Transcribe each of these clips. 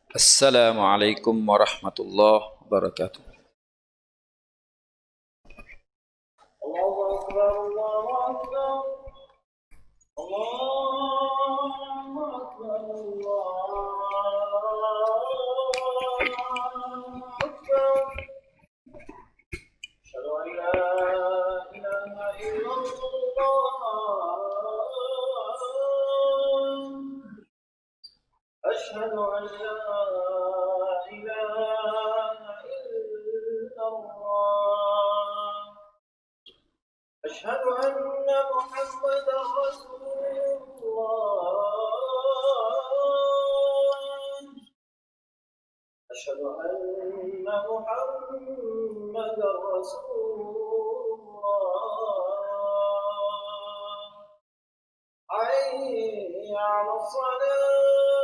Assalamualaikum warahmatullahi wabarakatuh. Allahu Akbar, Allahu Akbar, Allahu Akbar, Allahu Akbar. Asyhadu an la ilaha illallah. Asyhadu an la ilaha illallah. أشهد أن محمدا رسول الله. أشهد أن محمدا رسول الله. حي على الصلاة.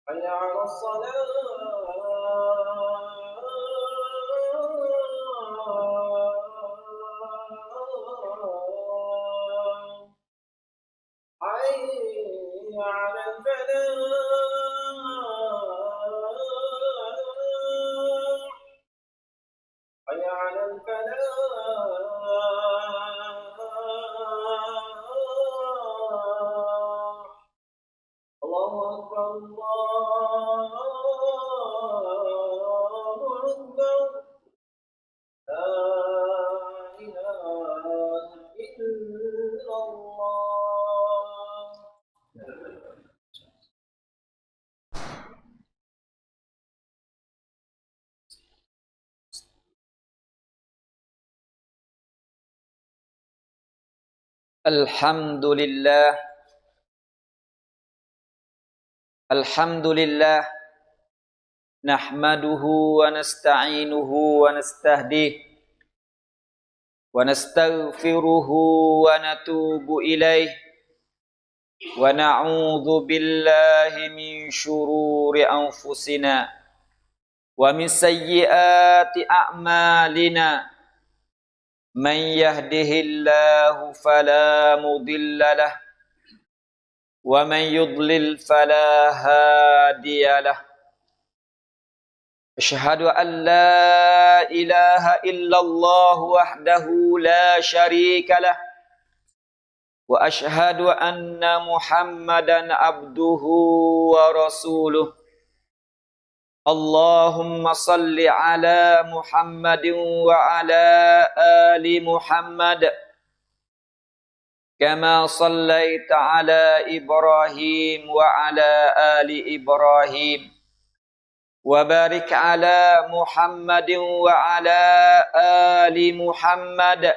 حي على الصلاة. حي على الفلاح. حي على الفلاح. الله أكبر، الله أكبر. لا إله إلا الله. Alhamdulillah. Alhamdulillah. Nahmaduhu wa nasta'inuhu wa nastahdihi wa nastaghfiruhu wa natubu ilaih wa na'udzu billahi min syururi anfusina wa min sayyiati a'malina. Man yahdihillahu fala mudilla lahu wa man yudlil fala hadiya lahu. Asyhadu an la ilaha illallah wahdahu la syarika lah wa asyhadu anna Muhammadan abduhu wa rasuluh. Allahumma salli ala Muhammadin wa ala ali Muhammad kama sallaita ala Ibrahim wa ala ali Ibrahim. وبارك على محمد وعلى آل محمد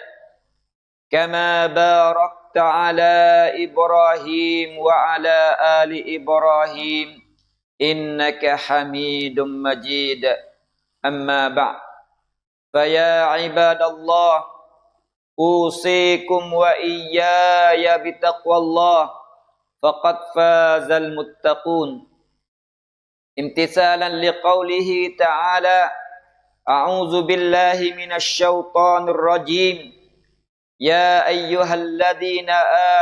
كما باركت على إبراهيم وعلى آل إبراهيم إنك حميد مجيد. أما بعد فيا عباد الله أوصيكم وإياي بتقوى الله فقد فاز المتقون. امتثالا لقوله تعالى أعوذ بالله من الشيطان الرجيم يا أيها الذين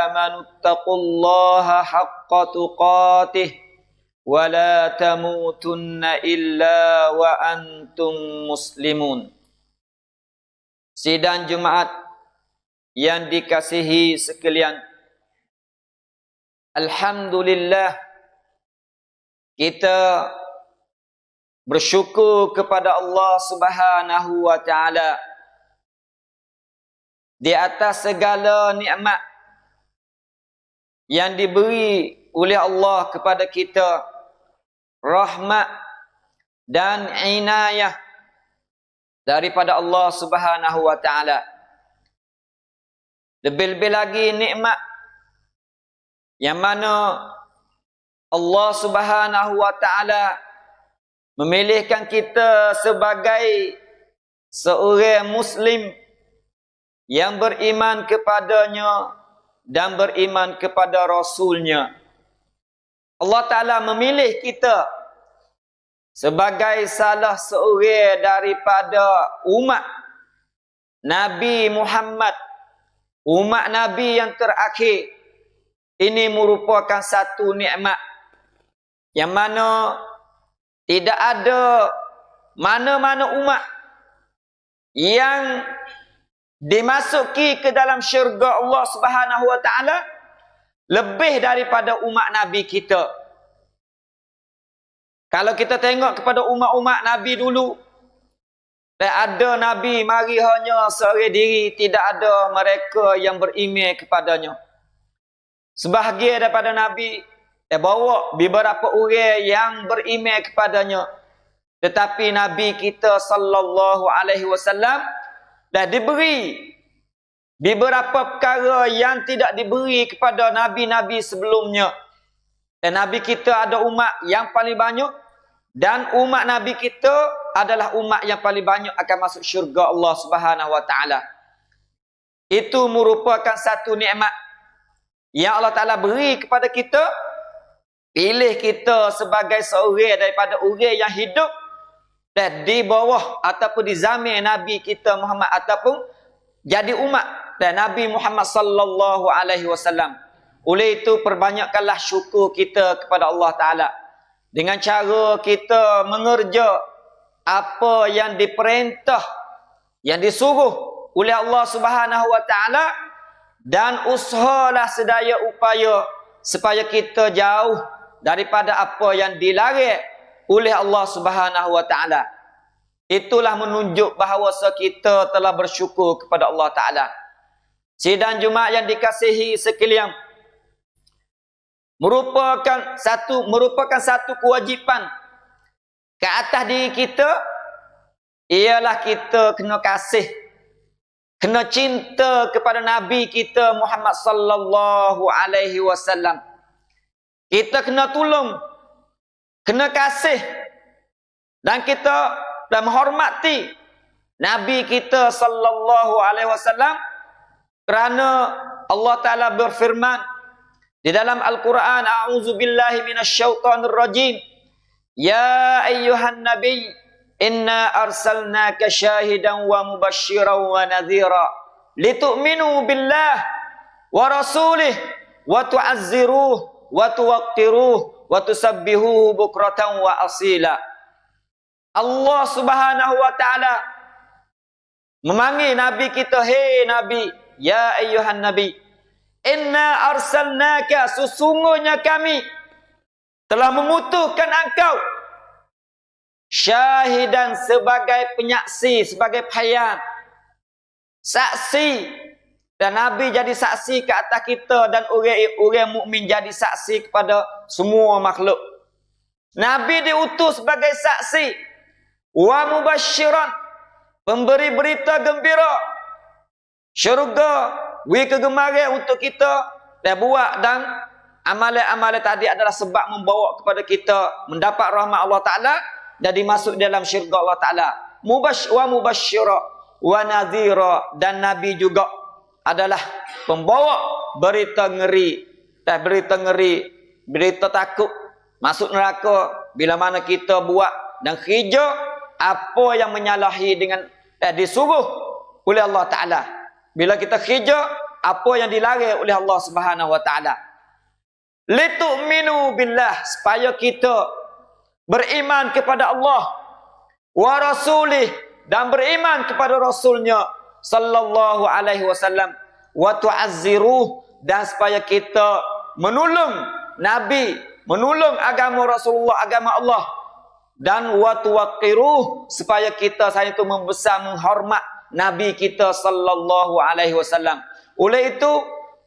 آمنوا اتقوا الله حق تقاته ولا تموتن إلا وأنتم مسلمون. Sidang Jumaat yang dikasihi sekalian, alhamdulillah kita bersyukur kepada Allah Subhanahu wa taala di atas segala nikmat yang diberi oleh Allah kepada kita, rahmat dan inayah daripada Allah Subhanahu wa taala. Lebih-lebih lagi nikmat yang mana Allah Subhanahu wa taala memilihkan kita sebagai seorang muslim yang beriman kepadanya dan beriman kepada Rasulnya. Allah Ta'ala memilih kita sebagai salah seorang daripada umat Nabi Muhammad umat Nabi yang terakhir. Ini merupakan satu nikmat yang mana tidak ada mana-mana umat yang dimasuki ke dalam syurga Allah Subhanahu wa taala lebih daripada umat Nabi kita. Kalau kita tengok kepada umat-umat Nabi dulu, tak ada Nabi mari hanya seorang diri, tidak ada mereka yang beriman kepadanya. Sebahagian daripada Nabi bawa beberapa orang yang beriman kepadanya. Tetapi Nabi kita sallallahu alaihi wasallam dah diberi beberapa perkara yang tidak diberi kepada nabi-nabi sebelumnya. Dan Nabi kita ada umat yang paling banyak, dan umat Nabi kita adalah umat yang paling banyak akan masuk syurga Allah Subhanahu wa taala. Itu merupakan satu nikmat yang Allah Taala beri kepada kita, pilih kita sebagai seorang daripada orang yang hidup dan di bawah ataupun di zaman Nabi kita Muhammad, ataupun jadi umat dan Nabi Muhammad sallallahu alaihi wasallam. Oleh itu perbanyakkanlah syukur kita kepada Allah Taala dengan cara kita mengerja apa yang diperintah, yang disuruh oleh Allah Subhanahu wa taala, dan usahalah sedaya upaya supaya kita jauh daripada apa yang dilarang oleh Allah Subhanahu wa taala. Itulah menunjuk bahawa kita telah bersyukur kepada Allah Taala. Sidang Jumaat yang dikasihi sekalian, merupakan satu kewajipan ke atas diri kita, ialah kita kena kasih, kena cinta kepada Nabi kita Muhammad sallallahu alaihi wasallam. Kita kena tolong, kena kasih, dan kita dan menghormati Nabi kita sallallahu alaihi wasallam, kerana Allah Taala berfirman di dalam Al-Quran, a'udzubillahi minasyaitonir rajim, ya ayyuhan nabiy inna arsalnaka syahidan wa mubasysyiran wa nadhira litu'minu billah wa rasulih wa tu'azziruh wa tuwaqqiruh wa tusabbihuhu bukratan wa asila. Allah Subhanahu wa taala memanggil Nabi kita, hei Nabi, ya ayyuhan nabi, inna arsalnaka, sesungguhnya kami telah mengutuskan engkau syahidan, sebagai penyaksi, sebagai payah, saksi. Dan Nabi jadi saksi ke atas kita, dan orang mukmin jadi saksi kepada semua makhluk. Nabi diutus sebagai saksi, wa mubasysyiran, pemberi berita gembira syurga, beri kegemaran untuk kita dan buat, dan amalan-amalan tadi adalah sebab membawa kepada kita mendapat rahmat Allah Taala dan dimasuk dalam syurga Allah Taala. Wa mubasysyiran wa nadhira, dan Nabi juga adalah pembawa berita ngeri, dan berita takut masuk neraka bila mana kita buat dan kerja apa yang menyalahi dengan disuruh oleh Allah Taala. Bila kita kerja apa yang dilarang oleh Allah Subhanahu wa taala. Litu'minu billah, supaya kita beriman kepada Allah, wa rasulih, dan beriman kepada rasulnya sallallahu alaihi wasallam, wa tu'azziruh, dan supaya kita menolong Nabi, menolong agama Rasulullah, agama Allah, dan wa tuwaqqiruh, supaya kita saat itu membesar, menghormat Nabi kita sallallahu alaihi wasallam. Oleh itu,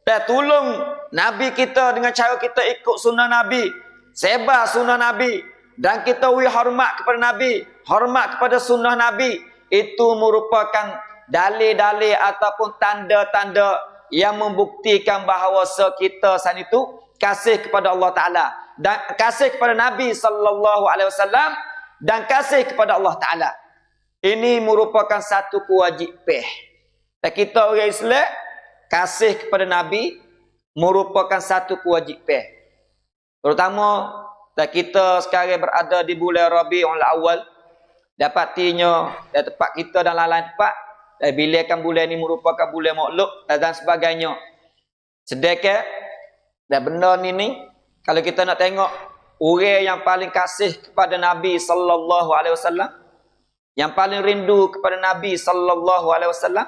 kita tolong Nabi kita dengan cara kita ikut sunnah Nabi, sebar sunnah Nabi, dan kita hormat kepada Nabi, hormat kepada sunnah Nabi. Itu merupakan dalil-dalil ataupun tanda-tanda yang membuktikan bahawa kita saat itu kasih kepada Allah Ta'ala, dan kasih kepada Nabi sallallahu alaihi wasallam, dan kasih kepada Allah Ta'ala. Ini merupakan satu kewajipan. Dan kita orang Islam, kasih kepada Nabi merupakan satu kewajipan. Terutama kita sekarang berada di bulan Rabiul Awal, dapatinya di tempat kita dan lain-lain tempat, Bilangkan bulan ni merupakan bulan makhluk dan sebagainya. Sedekah dan benda ni kalau kita nak tengok orang yang paling kasih kepada Nabi sallallahu alaihi wasallam, yang paling rindu kepada Nabi sallallahu alaihi wasallam,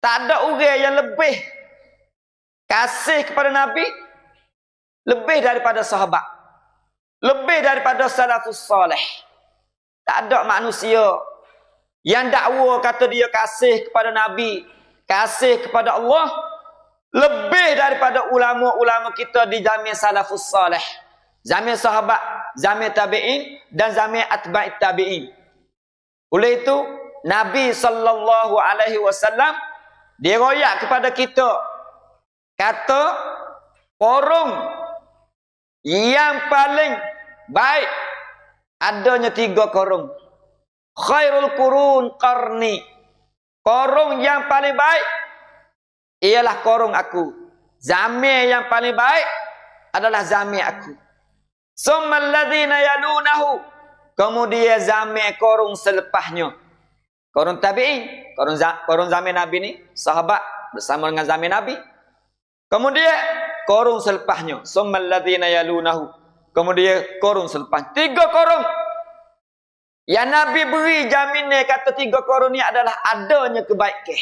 tak ada orang yang lebih kasih kepada Nabi lebih daripada sahabat, lebih daripada salafus salih. Tak ada manusia yang dakwa kata dia kasih kepada Nabi, kasih kepada Allah lebih daripada ulama-ulama kita di zaman salafus salih, zaman sahabat, zaman tabi'in dan zaman atba'it tabi'in. Oleh itu Nabi sallallahu alaihi wasallam dia royak kepada kita kata orang yang paling baik adanya 3 korong. Khairul qurun qarni. Korong yang paling baik ialah korong aku. Zaman yang paling baik adalah zaman aku. Summal ladzina yalunahu. Kemudian zaman korong selepasnya. Korong tabi'in, korong zaman Nabi ni, sahabat bersama dengan zaman Nabi. Kemudian korong selepasnya, summal ladzina yalunahu. Kemudian korong selepas. 3 korong. Yang Nabi beri jaminan kata 3 korong ni adalah adanya kebaikan.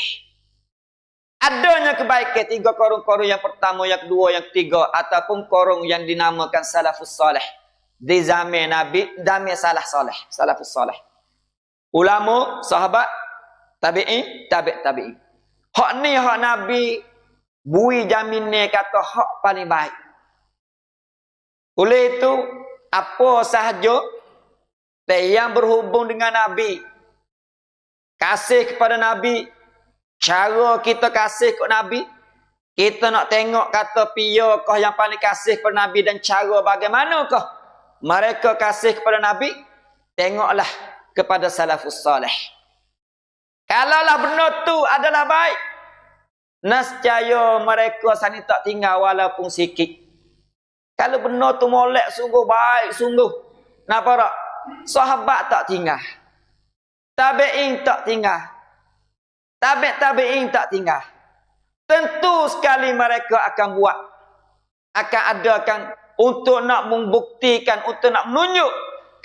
Adanya kebaikan 3 korong-korong, yang pertama, yang kedua, yang ketiga, ataupun korong yang dinamakan salafus salih. Di zaman Nabi, zaman salafus salih. Ulama, sahabat, tabi'in, tabi'in. Hak ni hak Nabi bui jaminan kata hak paling baik. Oleh itu, apa sahaja yang berhubung dengan Nabi, kasih kepada Nabi, cara kita kasih kepada Nabi, kita nak tengok kata piyakah yang paling kasih kepada Nabi dan cara bagaimanakah mereka kasih kepada Nabi, tengoklah kepada salafus salih. Kalaulah benda tu adalah baik, nescaya mereka sani tak tinggal walaupun sikit. Kalau benda tu molek sungguh baik sungguh, napa tak? Sahabat tak tinggal, tabi'in tak tinggal, tabi'in tak tinggal. Tentu sekali mereka akan buat, akan adakan untuk nak membuktikan, untuk nak menunjuk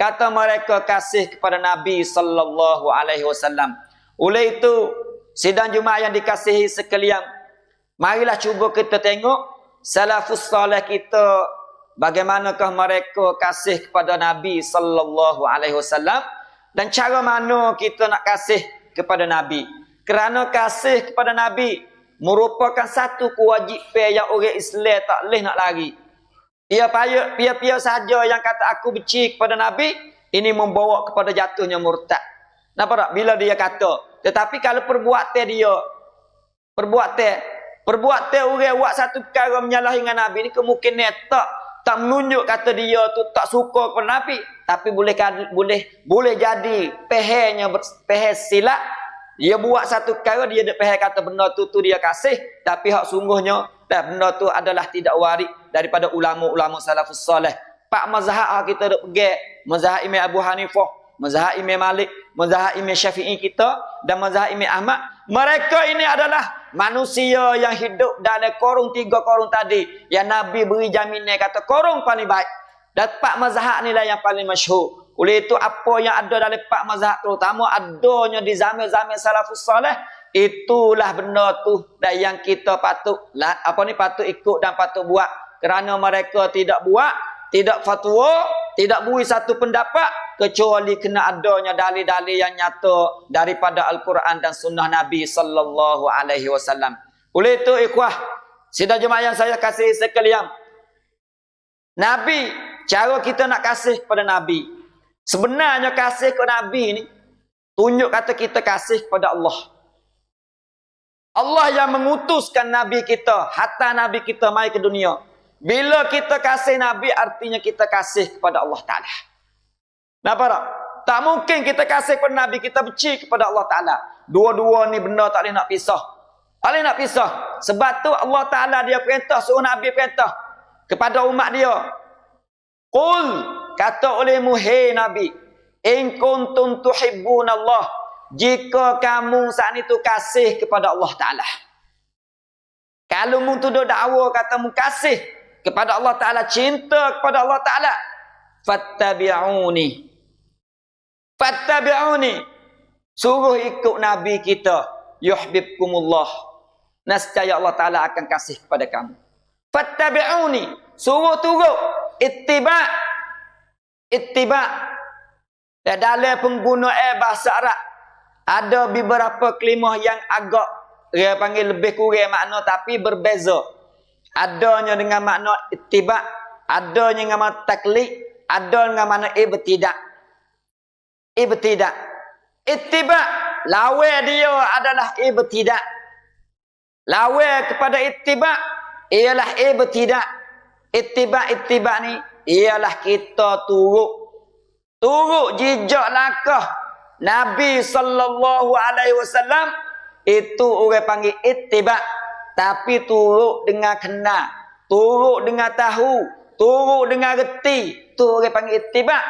kata mereka kasih kepada Nabi sallallahu alaihi wasallam. Oleh itu, sidang Jumaat yang dikasihi sekalian, marilah cuba kita tengok salafus salih kita, bagaimanakah mereka kasih kepada Nabi sallallahu alaihi wasallam dan cara mana kita nak kasih kepada Nabi. Kerana kasih kepada Nabi merupakan satu kewajipan yang orang Islam tak boleh nak lari. Pia-pia saja yang kata aku benci kepada Nabi, ini membawa kepada jatuhnya murtad. Nampak tak? Bila dia kata, tetapi kalau perbuatan dia, perbuatan orang buat satu perkara menyalahi dengan Nabi ni, kemungkinan tak menunjuk kata dia tu tak suka kepada Nabi, tapi boleh jadi peheh silap. Dia buat satu perkara, dia peheh kata benda tu dia kasih, tapi hak sungguhnya benda tu adalah tidak waris daripada ulama-ulama salafus salih. Pak mazhab kita duk pegang, mazhab Imam Abu Hanifah, mazhab Imam Malik, mazhab Imam Syafi'i kita dan mazhab Imam Ahmad. Mereka ini adalah manusia yang hidup dalam korong 3 korong tadi yang Nabi beri jaminan kata korong paling baik. Dan 4 mazhab ni lah yang paling masyhur. Oleh itu apa yang ada dalam 4 mazhab, terutama adanya di zaman-zaman salafus salih, itulah benda tu dan yang kita patut ikut dan patut buat. Kerana mereka tidak buat, tidak fatwa, tidak beri satu pendapat kecuali kena adanya dalil-dalil yang nyata daripada Al-Quran dan sunnah Nabi sallallahu alaihi wasallam. Oleh itu ikhwah, sidang jemaah yang saya kasih sekalian, Nabi, cara kita nak kasih kepada Nabi, sebenarnya kasih kepada Nabi ni tunjuk kata kita kasih kepada Allah. Allah yang mengutuskan Nabi kita, hatta Nabi kita mai ke dunia. Bila kita kasih Nabi, artinya kita kasih kepada Allah Ta'ala. Nampak tak? Tak mungkin kita kasih kepada Nabi, kita benci kepada Allah Ta'ala. Dua-dua ni benda tak boleh nak pisah. Tak boleh nak pisah. Sebab tu Allah Ta'ala dia perintah, suruh Nabi perintah kepada umat dia. Qul, kata olehmu, hey Nabi, in kuntum tuhibbun Allah, jika kamu saat itu kasih kepada Allah Ta'ala. Kalau mu tu dakwa kata mu kasih kepada Allah Ta'ala, cinta kepada Allah Ta'ala, fattabi'uni. Fattabi'uni. Suruh ikut Nabi kita. Yuhibbukumullah. Nescaya Allah Ta'ala akan kasih kepada kamu. Fattabi'uni. Suruh turut. Ittiba'. Ittiba'. Dan dalam penggunaan bahasa Arab, ada beberapa kelimah yang agak, dia panggil lebih kurang makna tapi berbeza. Adanya dengan makna ittiba', adanya dengan makna taklid, ada dengan makna ibtidak. Ibtidak. Ittiba', lawa dia adalah ibtidak. Lawa kepada ittiba' ialah ibtidak. Ittiba' ni ialah kita turut. Turut jejak langkah Nabi sallallahu alaihi wasallam, itu orang panggil ittiba'. Tapi turut dengan kenal, turut dengan tahu, turut dengan reti, tu orang panggil ittiba'.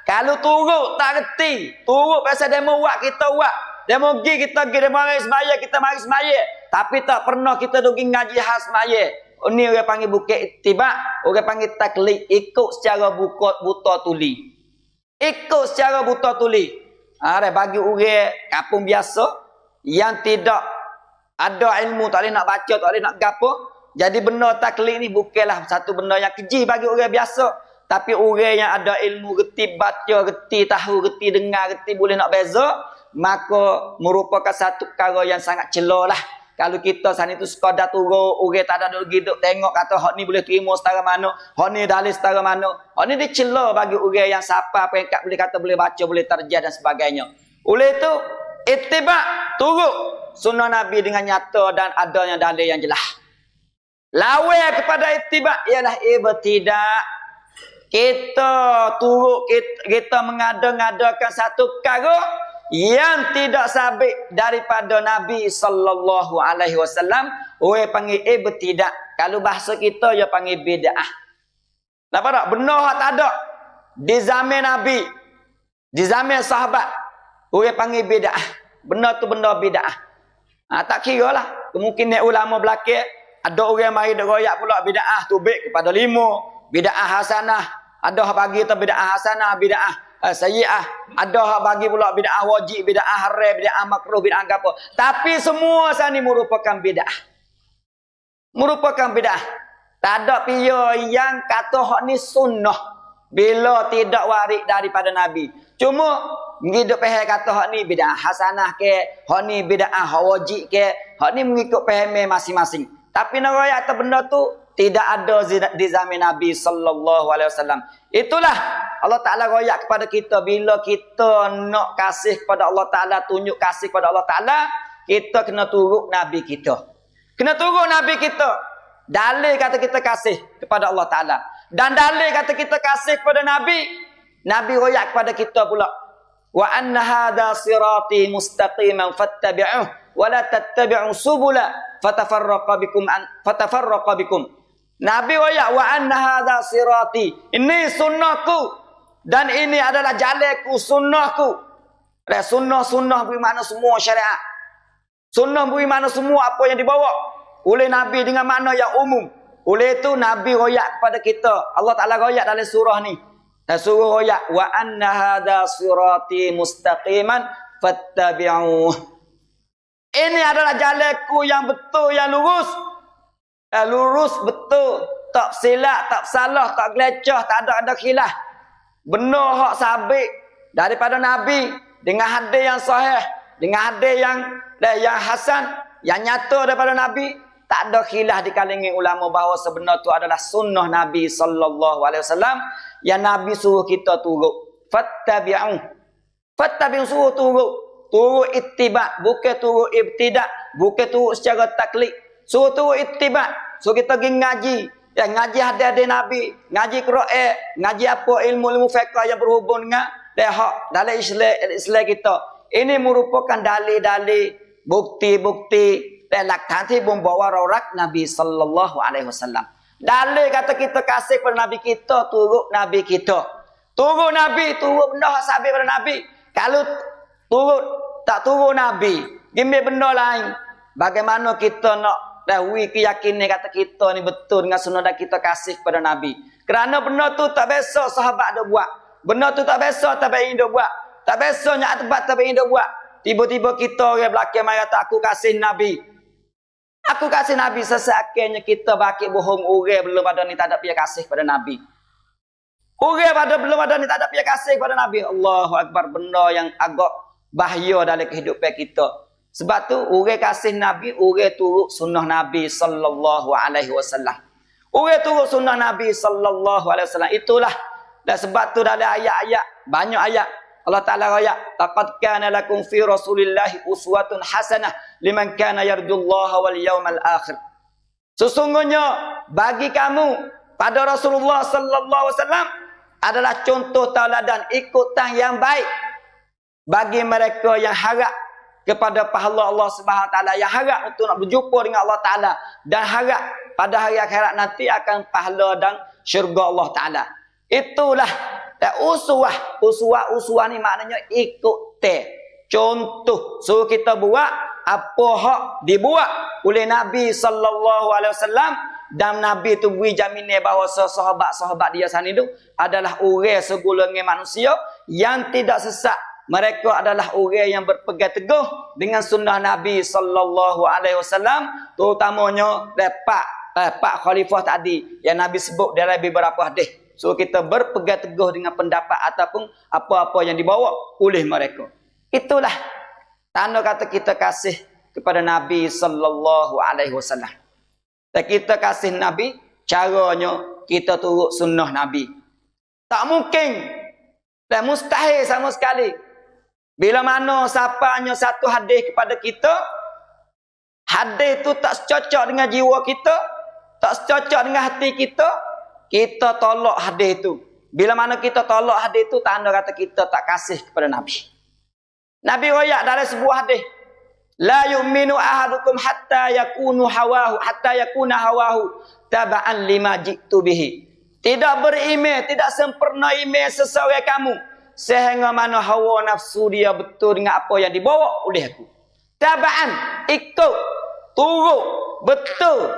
Kalau turut tak reti, turut pasal demo buat kita buat, demo pergi kita pergi, demo mari semaya kita mari semaya, tapi tak pernah kita pergi ngaji khas semaya. Ini orang panggil bukan ittiba', orang panggil taklid, ikut secara buta tuli. Ikut secara buta tuli. Ada bagi orang kampung biasa yang tidak ada ilmu, tak boleh nak baca, tak boleh nak gapo. Jadi benda taklid ni bukanlah satu benda yang keji bagi orang biasa. Tapi orang yang ada ilmu, reti baca, reti tahu, reti dengar, reti boleh nak beza, maka merupakan satu perkara yang sangat celah. Kalau kita sana itu sekadar turun, orang tak ada lagi duk tengok kata hak ni boleh terima setara mana, hak ni dalil setara mana. Hak ni dicela bagi orang yang siapa peringkat boleh kata boleh baca, boleh terjemah dan sebagainya. Oleh itu, ittiba', turut sunnah Nabi dengan nyata dan adanya dalil yang jelas. Lawan kepada ittiba' ialah ibtidak. Kita turut, kita mengada-ngadakan satu perkara yang tidak sabit daripada Nabi sallallahu alaihi wasallam, orang panggil ibtidak. Kalau bahasa kita dia panggil bid'ah. Nampak tak? Benar tak ada di zaman Nabi, di zaman sahabat, orang panggil bid'ah. Benar tu benda bid'ah. Tak kira lah. Kemungkinan ulama belakang ada orang mari dak royak pula bid'ah tu baik kepada 5, bid'ah hasanah, ada bagi tu bid'ah hasanah, bid'ah sayyi'ah, ada hak bagi pula bid'ah wajib, bid'ah haram, bid'ah makruh, bid'ah apa. Tapi semua sani merupakan bid'ah. Merupakan bid'ah. Tak ada pihak yang kata hak ni sunnah bila tidak waris daripada Nabi. Cuma hidup pihak kata hak ni bid'ah hasanah ke, hak ni bid'ah wajib ke, hak ni mengikut pihak masing-masing. Tapi nak royak atas benda tu tidak ada di zaman Nabi sallallahu alaihi wasallam. Itulah Allah Ta'ala royak kepada kita, bila kita nak kasih kepada Allah Ta'ala, tunjuk kasih kepada Allah Ta'ala, kita kena turut Nabi kita. Kena turut Nabi kita. Dalil kata kita kasih kepada Allah Ta'ala. Dan dalil kata kita kasih kepada Nabi, Nabi royak kepada kita pula. Wa anna hadha sirati mustaqiman fattabi'uh wa la tattabi'u subula fatafarraqa bikum. Nabi royak wa anna hadha sirati, ini sunnahku dan ini adalah jalanku, sunnahku. Sunnah bermakna semua syariat. Sunnah bermakna semua apa yang dibawa oleh Nabi dengan makna yang umum. Oleh itu Nabi royak kepada kita. Allah Ta'ala royak dalam surah ni. Dan surah royak wa anna hadha sirati mustaqiman fattabi'uh. Ini adalah jalanku yang betul, yang lurus. Lurus betul, tak silap, tak salah, tak gelecah, tak ada khilaf. Benar hak sabit daripada Nabi dengan hadis yang sahih, dengan hadis yang hasan, yang nyata daripada Nabi. Tak ada khilaf di kalangan ulama bahawa sebenar itu adalah sunnah Nabi sallallahu alaihi wasallam yang Nabi suruh kita turut. Fattabi'u. Fattabi'u suruh turut. Turut ittiba', bukan turut ibtidak, bukan turut secara taklid. Suruh turut ittiba'. So kita pergi ngaji. Ya, ngaji hadis Nabi, ngaji Quran, ngaji apa ilmu-ilmu fiqh yang berhubung dengan hak dalam Islam kita. Ini merupakan dalil-dalil, bukti-bukti dan laknati membawa rorak Nabi sallallahu alaihi wasallam. Dalil kata kita kasih kepada Nabi kita, turut Nabi kita. Turut Nabi, turut benda sabit pada Nabi. Kalau turut tak turun Nabi, gimana benda lain. Bagaimana kita nak dahului keyakinan kata kita ni betul dengan sunnah dan kita kasih kepada Nabi. Kerana benda tu tak biasa sahabat dia buat. Benda tu tak biasa tabi'in dia buat. Tak biasa nyak tempat tabi'in dia buat. Tiba-tiba kita orang belakang mai kata aku kasih Nabi. Aku kasih Nabi sesakannya kita bakit bohong orang belum ada ni tak ada pihak kasih pada Nabi. Orang pada belum ada ni tak ada pihak kasih pada Nabi. Allahu Akbar, benda yang agak bahaya dalam kehidupan kita. Sebab tu orang kasih Nabi, orang turut sunnah Nabi sallallahu alaihi wasallam. Orang turut sunnah Nabi sallallahu alaihi wasallam. Itulah. Dan sebab tu dalam ayat-ayat, banyak ayat Allah Ta'ala ayat, laqad kana lakum fi Rasulillahi uswatun hasanah liman kana yarjullaha wal yawmal akhir. Sesungguhnya bagi kamu pada Rasulullah sallallahu alaihi wasallam adalah contoh tauladan ikutan yang baik bagi mereka yang harap kepada pahala Allah Subhanahu Wa Taala, yang harap untuk nak berjumpa dengan Allah Taala dan harap pada hari akhirat nanti akan pahala dan syurga Allah Taala. Itulah uswah ni maknanya ikut contoh. So kita buat apa hak dibuat oleh Nabi sallallahu alaihi wasallam, dan Nabi tu beri jaminan bahawa sahabat-sahabat dia sana itu adalah orang segolongan manusia yang tidak sesat. Mereka adalah orang yang berpegang teguh dengan sunnah Nabi sallallahu alaihi wasallam, terutamanya pak khalifah tadi yang Nabi sebut dalam beberapa hadis. So kita berpegang teguh dengan pendapat ataupun apa-apa yang dibawa oleh mereka. Itulah tanda kata kita kasih kepada Nabi sallallahu alaihi wasallam. Dan kita kasih Nabi, caranya kita turut sunnah Nabi. Tak mungkin dan mustahil sama sekali. Bila mana siapanya satu hadis kepada kita, hadis itu tak cocok dengan jiwa kita, tak cocok dengan hati kita, kita tolak hadis itu. Bila mana kita tolak hadis itu, tanda kata kita tak kasih kepada Nabi. Nabi royak dalam sebuah hadis, la yu'minu ahadukum hatta yakuna hawahu taba'an lima jitu bihi. Tidak beriman, tidak sempurna iman seseorang kamu sehingga mana hawa nafsu dia betul dengan apa yang dibawa oleh aku. Taba'an, ikut, turut, betul,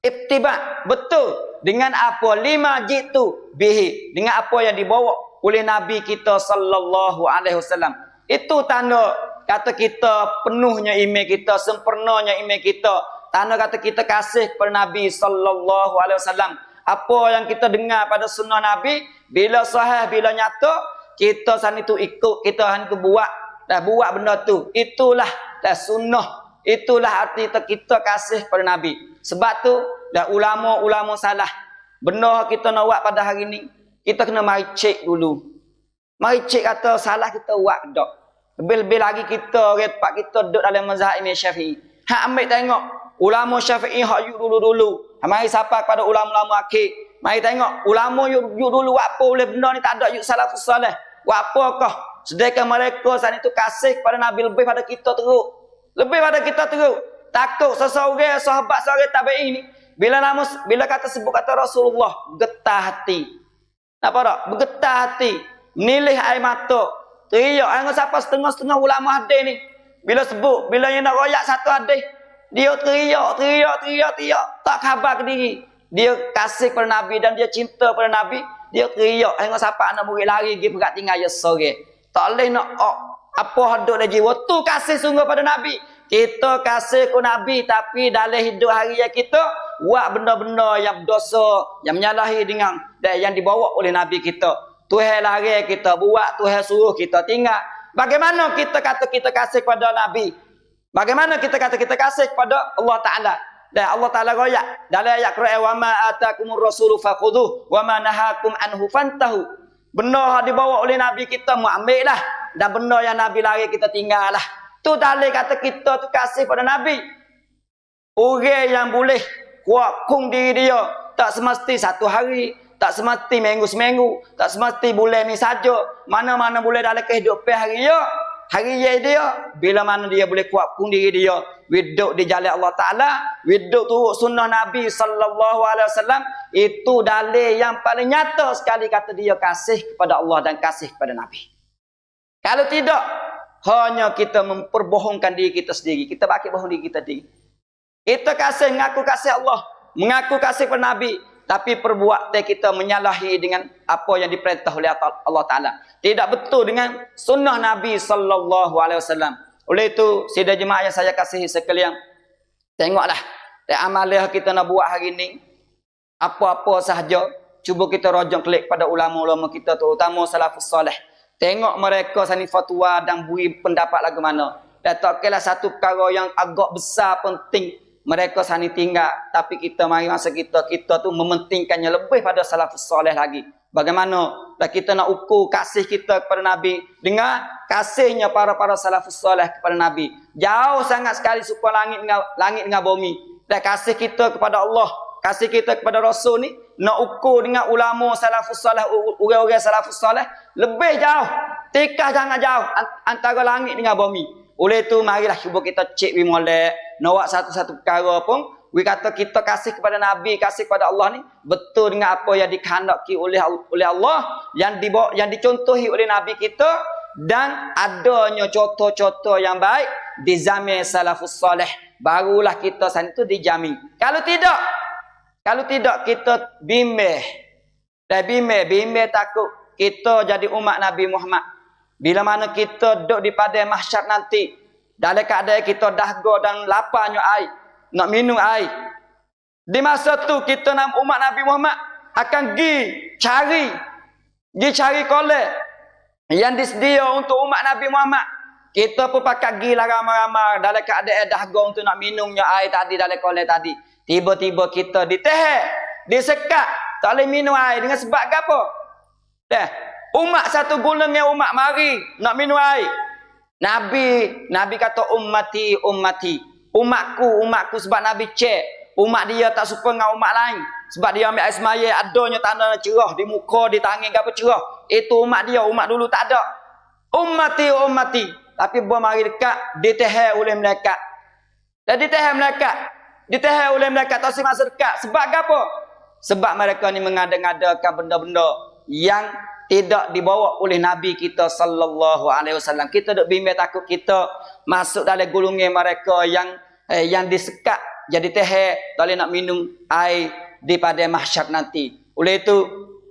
ittiba, betul dengan apa lima jitu bihi, dengan apa yang dibawa oleh Nabi kita sallallahu alaihi wasallam. Itu tanda kata kita penuhnya iman kita, sempurnanya iman kita. Tanda kata kita kasih kepada Nabi sallallahu alaihi wasallam. Apa yang kita dengar pada sunnah Nabi, bila sahih, bila nyata, kita sana itu ikut, kita sana itu buat benda tu. Itulah sunnah. Itulah arti kita kasih kepada Nabi. Sebab tu dah ulama-ulama salah. Benda kita nak buat pada hari ni, kita kena mari cek dulu. Mari cek kata salah kita buat tak. Lebih-lebih lagi kita repak kita duduk dalam mazhab Imam Syafi'i. Hak ambil tengok ulama Syafi'i hak yuk dulu-dulu. Mari sapa kepada ulama-ulama akhir. Mari tengok ulama yuk dulu apa boleh benda ni tak ada yuk salafus saleh. Buat apakah? Sedangkan mereka saat itu kasih kepada Nabi lebih pada kita teruk. Lebih pada kita teruk. Takut seseorang sahabat seorang tabi'in ni bila kata sebut kata Rasulullah, getah hati. Apa tak? Bergetah hati, menilih air mata. Teriak dengan siapa setengah-setengah ulama hadis ni. Bila sebut, bila yang nak royak satu hadis, dia teriak. Tak khabar ke diri. Dia kasih kepada Nabi dan dia cinta kepada Nabi. Dia teriak dengan siapa nak murid lari pergi pegat tinggal ya sore. Tak boleh nak apa hadut dalam jiwa tu kasih sungguh pada Nabi. Kita kasih ke Nabi tapi dalam hidup harian kita buat benda-benda yang dosa, yang menyalahi dengan yang dibawa oleh Nabi kita. Tuhan lari kita buat, Tuhan suruh kita tinggal. Bagaimana kita kata kita kasih kepada Nabi? Bagaimana kita kata kita kasih kepada Allah Ta'ala? Dan Allah Ta'ala royak dalam ayat Quran, wa ma atakumur rasulu fakhudhuh wa ma nahakum anhu fantahu. Benda yang dibawa oleh Nabi kita mu ambil lah, dan benda yang Nabi lari kita tinggal lah. Tu dalil kata kita tu kasih pada Nabi. Orang yang boleh kuat diri dia tak semesti satu hari, tak semesti minggu-seminggu, tak semesti bulan ni saja. Mana-mana boleh dalam kehidupan hari dia, bila mana dia boleh kuat diri dia, hidup di jalan Allah Ta'ala, hidup turut sunnah Nabi sallallahu alaihi wasallam. Itu dalil yang paling nyata sekali kata dia kasih kepada Allah dan kasih kepada Nabi. Kalau tidak, hanya kita memperbohongkan diri kita sendiri. Kita pakai bohong diri kita sendiri. Kita mengaku kasih Allah, mengaku kasih kepada Nabi, tapi perbuatan kita menyalahi dengan apa yang diperintah oleh Allah Ta'ala. Tidak betul dengan sunnah Nabi sallallahu alaihi wasallam. Oleh itu, sidang jemaah yang saya kasihi sekalian, tengoklah amalan kita nak buat hari ini, apa-apa sahaja, cuba kita rojong klik pada ulama-ulama kita, terutama salafus soleh. Tengok mereka sani fatwa dan beri pendapat lagu mana. Dan tak kira satu perkara yang agak besar penting mereka sani tinggal, tapi kita mari masa kita tu mementingkannya lebih pada salafus soleh lagi. Bagaimana dan kita nak ukur kasih kita kepada Nabi dengan kasihnya para salafus soleh kepada Nabi. Jauh sangat sekali supaya langit dengan bumi. Dan kasih kita kepada Allah, kasih kita kepada Rasul ni nak ukur dengan ulama salafus soleh, orang-orang salafus soleh lebih jauh, tikah sangat jauh antara langit dengan bumi. Oleh itu marilah cuba kita cek molek nak buat satu-satu perkara pun we kata kita kasih kepada Nabi, kasih kepada Allah ni betul dengan apa yang dikehendaki oleh Allah, yang dicontohi oleh Nabi kita, dan adanya contoh-contoh yang baik di zaman salafus soleh, barulah kita sana tu dijamin. Kalau tidak kita bimbang. Dan bimbang takut kita jadi umat Nabi Muhammad. Bila mana kita duduk di padang mahsyar nanti, dalam keadaan kita dahaga dan laparnya air, nak minum air. Di masa tu kita nak umat Nabi Muhammad akan cari kolek yang disedia untuk umat Nabi Muhammad. Kita pun pakai gilah ramai-ramai dalam keadaan dahaga untuk nak minumnya air tadi dalam kolek tadi. Tiba-tiba kita disekat, tak boleh minum air dengan sebab apa? Umat satu golongan umat mari nak minum air. Nabi kata ummati, umatku sebab Nabi cek umat dia tak serupa dengan umat lain. Sebab dia ambil air semaya, adanya tanda cerah di muka, di tangan apa cerah. Itu umat dia, umat dulu tak ada. Ummati. Tapi buat mari dekat ditahal oleh malaikat. Dan ditahal oleh malaikat tak masa dekat. Sebab apa? Sebab mereka ni mengada-ngadakan benda-benda yang tidak dibawa oleh Nabi kita sallallahu alaihi wasallam. Kita duk bimbang takut kita masuk dalam golongan mereka yang disekat jadi teh tak boleh nak minum air di padang mahsyar nanti. Oleh itu,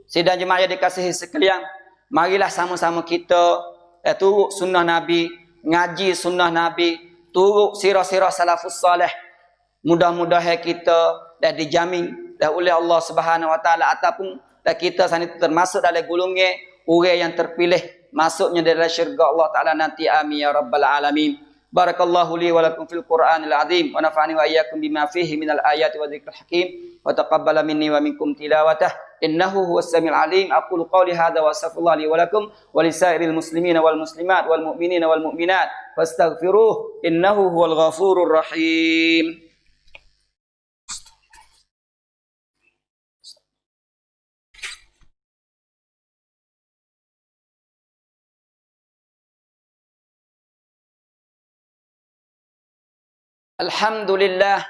sidang jemaah yang dikasihi sekalian, marilah sama-sama kita turut sunnah Nabi, ngaji sunnah Nabi, turut sirah-sirah salafus salih. Mudah-mudahan kita dah dijamin dah oleh Allah Subhanahu wa taala ataupun dan kita sana termasuk dalam golongan orang yang terpilih masuknya dalam syurga Allah Taala nanti, amin ya rabbal alamin. Barakallahu li wa lakum fil Qur'anil azim wa nafa'ani wa iyyakum bima fihi minal ayati wa dzikril hakim wa taqabbala minni wa minkum tilawatah innahu huwas samiul alim. Aqulu qawli hadza wa astaghfirullah li wa lakum wa lisairil muslimina wal muslimat wal mu'minina wal mu'minat fastaghfiruh innahu huwal ghafurur rahim. Alhamdulillah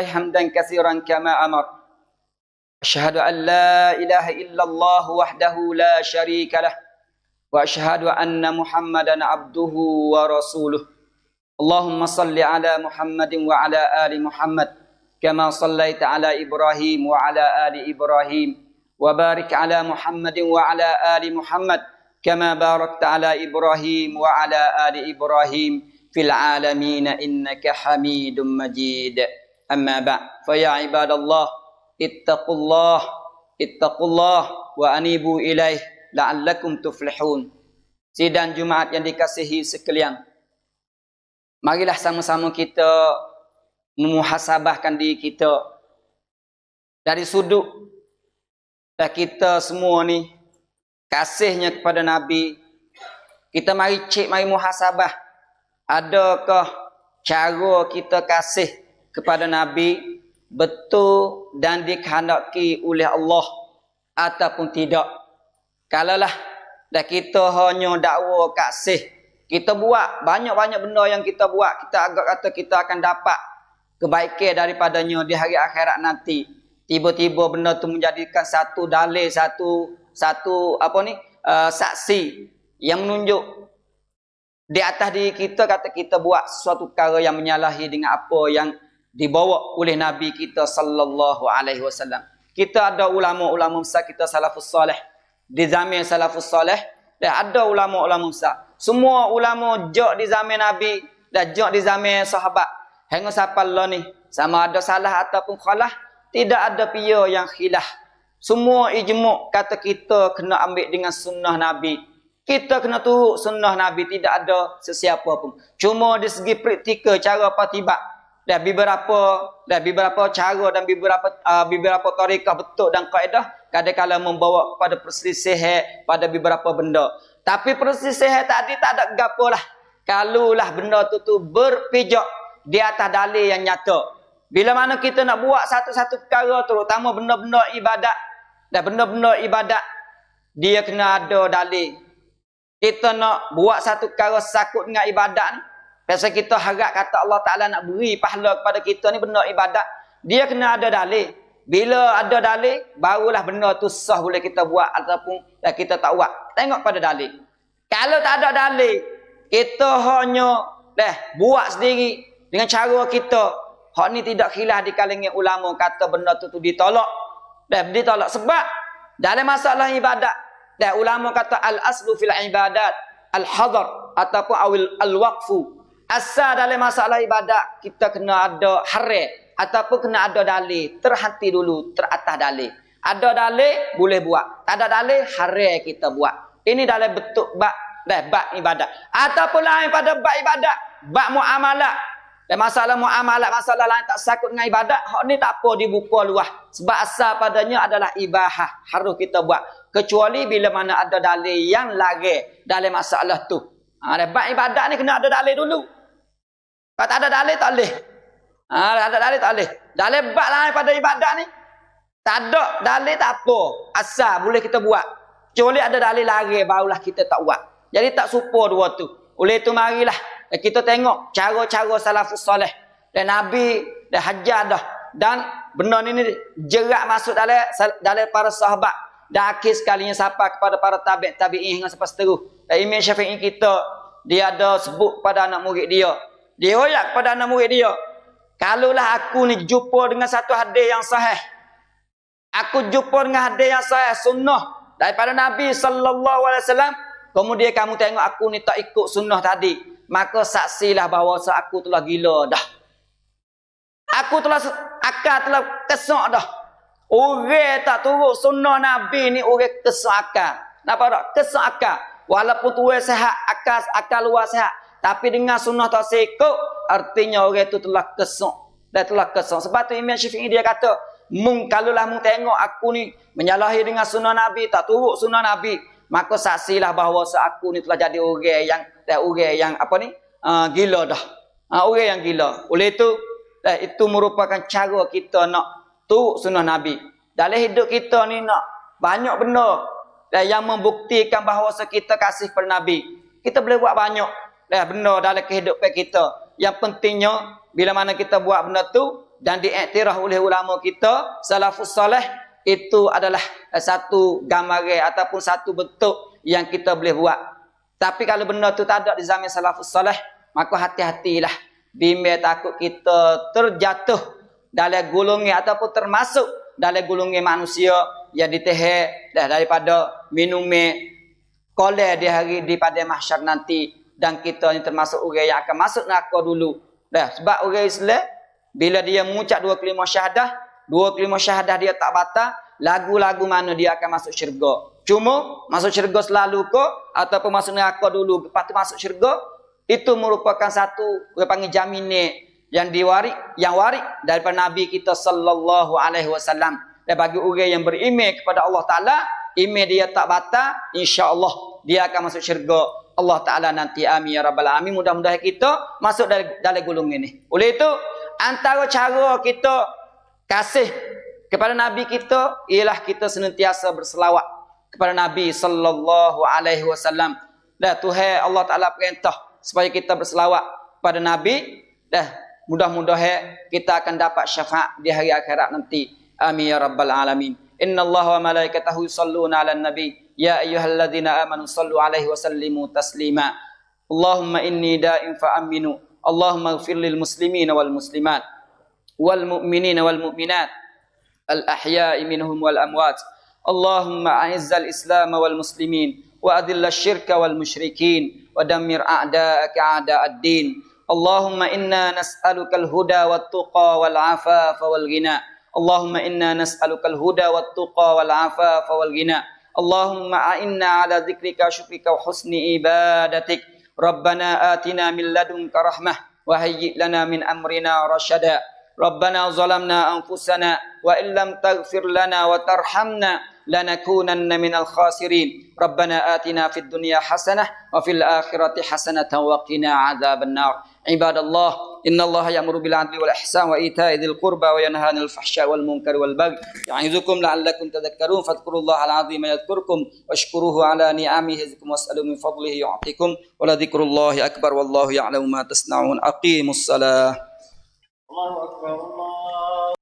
hamdan katsiran kama amar. Asyhadu an la ilaha illallah wahdahu la syarika lah. Wa asyhadu anna Muhammadan abduhu wa rasuluh. Allahumma salli ala Muhammadin wa ala ali Muhammad kama sallaita ala Ibrahim wa ala ali Ibrahim wa barik ala Muhammadin wa ala ali Muhammad kama barakta ala Ibrahim wa ala ali Ibrahim fil alamin innaka Hamidum Majid. Amma ba' fa ya ibadallah ittaqullah wa anibu ilaih la'allakum tuflihun. Sidang Jumaat yang dikasihi sekalian, marilah sama-sama kita memuhasabahkan diri kita dari sudut dan kita semua ni kasihnya kepada Nabi. Kita mari muhasabah. Adakah cara kita kasih kepada Nabi betul dan dikehendaki oleh Allah ataupun tidak? Kalaulah dah kita hanya dakwa kasih, kita buat banyak-banyak benda yang kita buat, kita agak kata kita akan dapat kebaikan daripadanya di hari akhirat nanti. Tiba-tiba benda tu menjadikan satu dalil, satu saksi yang menunjuk di atas diri kita kata kita buat sesuatu perkara yang menyalahi dengan apa yang dibawa oleh Nabi kita sallallahu alaihi wasallam. Kita ada ulama-ulama besar kita salafus soleh. Di zaman salafus soleh dan ada ulama-ulama besar. Semua ulama jok di zaman Nabi dan jok di zaman sahabat. Hingga sampai Allah ni sama ada salah ataupun khalah, tidak ada pia yang khilah. Semua ijma' kata kita kena ambil dengan sunnah Nabi. Kita kena turut sunnah Nabi, tidak ada sesiapa pun. Cuma di segi praktikal cara patibak dan beberapa cara dan beberapa tarikah betul dan kaedah kadang-kadang membawa kepada perselisihan pada beberapa benda. Tapi perselisihan tadi tak ada gapo lah. Kalulah benda tu berpijak di atas dalil yang nyata. Bila mana kita nak buat satu-satu perkara, terutama benda-benda ibadat dan benda-benda ibadat, dia kena ada dalil. Kita nak buat satu perkara sakut dengan ibadat ni, biasa kita harap kata Allah Ta'ala nak beri pahala kepada kita ni benda ibadat, dia kena ada dalil. Bila ada dalil, barulah benda tu sah boleh kita buat ataupun kita tak buat. Tengok pada dalil. Kalau tak ada dalil, kita hanya buat sendiri dengan cara kita. Hak ni tidak khilaf di kalangan ulama kata benda tu ditolak. Ditolak sebab dalam masalah ibadat, ulama kata al-aslu fil ibadat al-hadar ataupun al-waqfu. Asal dalam masalah ibadat kita kena ada haram ataupun kena ada dalil. Terhenti dulu, teratas dalil. Ada dalil boleh buat. Tak ada dalil haram kita buat. Ini dalam bentuk bab ibadat. Ataupun lain pada bab ibadat, bab muamalah. Dan masalah muamalah, masalah lain tak sakut dengan ibadat, hak ni tak apa dibuka luah. Sebab asal padanya adalah ibahah, harus kita buat. Kecuali bila mana ada dalil yang larang dalam masalah tu. Bab ibadat ni kena ada dalil dulu. Kalau tak ada dalil tak boleh. Ada dalil tak boleh. Dalil bab lain pada ibadat ni, tak ada dalil tak apa. Asal boleh kita buat. Kecuali ada dalil larang barulah kita tak buat. Jadi tak serupa dua tu. Oleh itu marilah kita tengok cara-cara salafus soleh. Dan Nabi dah hajar dah. Dan benda ni jerak masuk dalam para sahabat. Dan akhir sekalinya sampai kepada para tabi'in hingga sampai seterus. Dan Imam Syafi'i kita, dia ada sebut pada anak murid dia. Dia royak kepada anak murid dia. Kalaulah aku ni jumpa dengan satu hadis yang sahih. Aku jumpa dengan hadis yang sahih, sunnah daripada Nabi sallallahu alaihi wasallam. Kemudian kamu tengok aku ni tak ikut sunnah tadi, maka saksilah bahawa aku telah gila dah. Aku telah akal telah kesak dah. Orang tak turut sunnah Nabi ni orang kesak akal. Nampak tak? Kesak akal. Walaupun tuan sehat, akal luar sehat, tapi dengan sunnah tak sekut, artinya orang tu telah kesak. Dan telah kesak. Sebab tu Imam Syafi'i dia kata, kalaulah mung tengok aku ni menyalahi dengan sunnah Nabi, tak turut sunnah Nabi, maka saksilah bahawa aku ni telah jadi orang yang gila dah. Orang yang gila. Oleh itu merupakan cara kita nak turut sunnah Nabi. Dalam hidup kita ni nak banyak benda yang membuktikan bahawa kita kasih kepada Nabi. Kita boleh buat banyak benda dalam kehidupan kita. Yang pentingnya bila mana kita buat benda tu dan diiktiraf oleh ulama kita salafus soleh, itu adalah satu gambaran ataupun satu bentuk yang kita boleh buat. Tapi kalau benda tu tak ada di zaman salafus soleh, maka hati-hatilah. Bimbang takut kita terjatuh dalam golongan ataupun termasuk dalam golongan manusia yang ditahan daripada minuman kolej di pada mahsyar nanti. Dan kita ni termasuk orang yang akan masuk neraka dulu. Sebab orang Islam bila dia mengucap dua kalimah syahadah dia tak batal, lagu-lagu mana dia akan masuk syurga. Cuma masuk syurga selalu ke ataupun masuk neraka dulu lepas tu masuk syurga, itu merupakan satu orang panggil jaminan yang waris daripada Nabi kita sallallahu alaihi wasallam. Dan bagi orang yang beriman kepada Allah Taala, iman dia tak batal, insya-Allah dia akan masuk syurga Allah Taala nanti. Amin ya rabbal alamin. Mudah-mudahan kita masuk dalam golongan ini. Oleh itu antara cara kita kasih kepada Nabi kita ialah kita senantiasa berselawat kepada Nabi sallallahu alaihi wasallam. Dan Tuhan Allah Taala perintah supaya kita berselawat pada Nabi, dan mudah-mudahan kita akan dapat syafaat di hari akhirat nanti. Amin ya rabbal alamin. Innallaha wa malaikatahu yusholluna 'alan nabi ya ayyuhalladzina amanu shallu 'alaihi wa sallimu taslima. Allahumma inni da'in fa'aminu. Allahumma ighfir lil muslimina wal muslimat wal mu'minina wal mu'minat al ahya'i minhum wal amwat. Allahumma a'izzal islam wal muslimin wa adhillash syirka wal musyrikin wa dammir a'da'aka a'da'ad din. Allahumma inna nas'alukal huda wat tuqa wal afafa wal ghina. Allahumma inna nas'alukal huda wat tuqa wal afafa wal ghina. Allahumma a'inna ala dzikrika wa syukrika wa husni ibadatik. Rabbana atina min ladunka rahmah wa hayyi' lana min amrina rasyada. Rabbana zalamna anfusana wa illam taghfir lana wa tarhamna lanakunanna minal khasirin. Rabbana atina fid dunya hasanah wa fil akhirati hasanatan wa qina adzabannar. Ibadallah, innallaha ya'muru bil 'adli wal ihsan wa ita'i dzil qurba wa yanha 'anil fahsya'i wal munkari wal baghi. Ya'izukum la'allakum tadhakkarun. Fadhkurullaha al-'azima yadhkurkum washkuruhu 'ala ni'amihi yazidkum was'alu min fadlihi yu'tikum. Wa la dzikrullahi akbar wallahu ya'lamu ma tasna'un. Aqimus salah. Allahu Akbar.